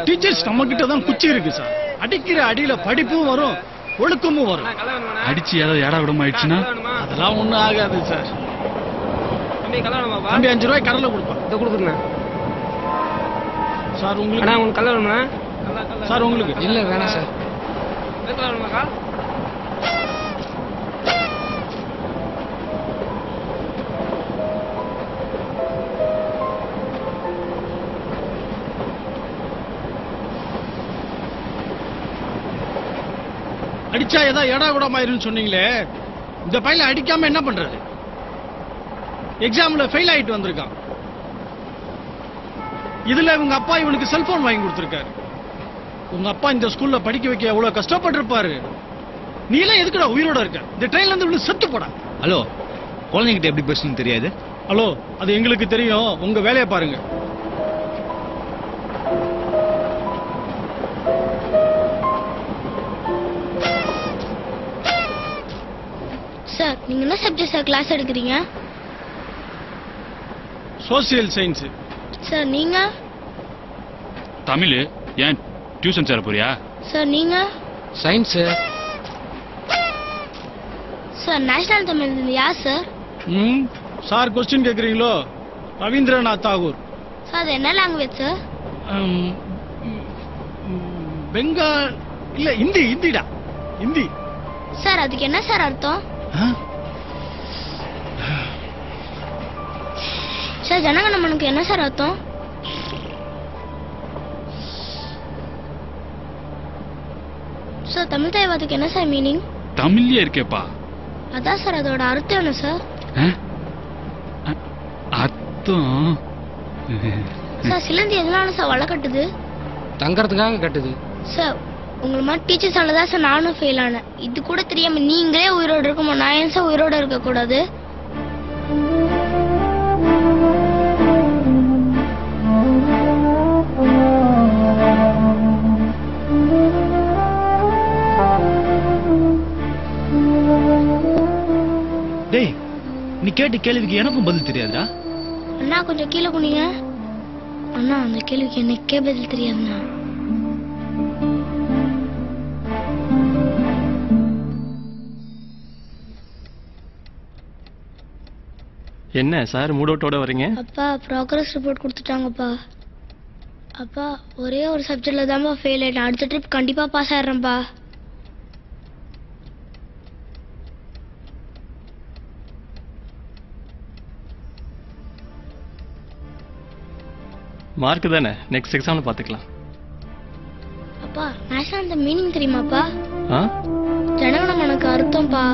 Teachers நம்ம கிட்ட தான் குச்சி இருக்கு சார். அடிக்கிற அடியில படிப்பும் வரும், ஒழுக்கமும் வரும். அடிச்சு ஏதாவது ஏடா விடமா ஆயிடுச்சுன்னா அதெல்லாம் ஒண்ணும் ஆகாது சார். தம்பி 5 ரூபாய் கடலை கொடுப்பேன். இதை கொடுக்குறேன் சார். உங்களுக்கு உங்களுக்கு கல்ல வேணுமா சார்? உங்களுக்கு இல்லை வேணாம் சார். வேணுமாக்கா? அடிச்சா ஏதோ எடா கூடமாயிருன்னு சொன்னீங்களே, இந்த பையனை அடிக்காம என்ன பண்றது? எக்ஸாம்ல ஃபெயில் ஆயிட்டு வந்திருக்கான். இதுல உங்க அப்பா இவனுக்கு செல்போன் வாங்கி கொடுத்திருக்காரு. உங்க அப்பா இந்த ஸ்கூல்ல படிக்க வைக்க எவ்வளவு கஷ்டப்பட்டிருப்பாரு. நீ எல்லாம் எதுக்குடா உயிரோட இருக்க? இந்த ட்ரெயின்ல இருந்து இவ்வளவு செத்து போடா. ஹலோ, குழந்தைகிட்ட எப்படி பேசணும்னு தெரியாது? ஹலோ, அது எங்களுக்கு தெரியும். உங்க வேலையை பாருங்க. சார், நீங்க என்ன சப்ஜெக்ட் சார் கிளாஸ் எடுக்கிறீங்க? Social science. சார் நீங்க? தமிழ். ஏன் டியூஷன் சேர போறியா? சார் நீங்க? சயின்ஸ். சார் நேஷனல் தமிழ் யார் சார்? சார் கொஸ்டின் கேக்குறீங்களோ? ரவீந்திரநாத் தாகூர். சார் அது என்ன லாங்குவேஜ் சார்? பெங்கால் இல்ல, இந்திடா, இந்தி. சார் அதுக்கு என்ன சார் அர்த்தம்? சார் ஜனகணமனுக்கு என்ன சார் அர்த்தம்? சார் தமிழ் தாய்வாதுக்கு என்ன சார் மீனிங்? தமிழ்லயே இருக்கேப்பா. அதான் சார் அதோட அர்த்தம் என்ன சார்? அர்த்தம் சார் சிலந்தி எதனால சார் வலை கட்டுது? தங்கறதுக்காக கட்டுது. சார் உங்களை மாதிரி டீச்சர்ஸால தான் சார் நானும் ஃபெயில் ஆனேன். இது கூட தெரியாம நீங்களே உயிரோடு இருக்குமா, நான் ஏன் சார் உயிரோட இருக்க கூடாது? டேய், நீ கேட்ட கேள்விக்கு எனக்கும் பதில் தெரியாதா? அண்ணா கொஞ்சம் கீழே குனிங்க. அண்ணா அந்த கேள்விக்கு எனக்கே பதில் தெரியாதுண்ணா. என்ன சார் மூடோட்டோட வரீங்க? அப்பா ப்ராக்ரஸ் ரிப்போர்ட் கொடுத்துட்டாங்கப்பா. அப்பா ஒரே ஒரு சப்ஜெக்ட்ல தான்ப்பா ஃபெயில் ஆயிட்டேன். அடுத்த ட்ரிப் கண்டிப்பா பாஸ் ஆயிடுறேன்ப்பா. மார்க் தானே, நெக்ஸ்ட் எக்ஸாம்ல பாத்துக்கலாம். அப்பா நேஷனல் அந்த மீனிங் தெரியுமாப்பா? ஆ? ஜனகணமனுக்கு அர்த்தம்ப்பா.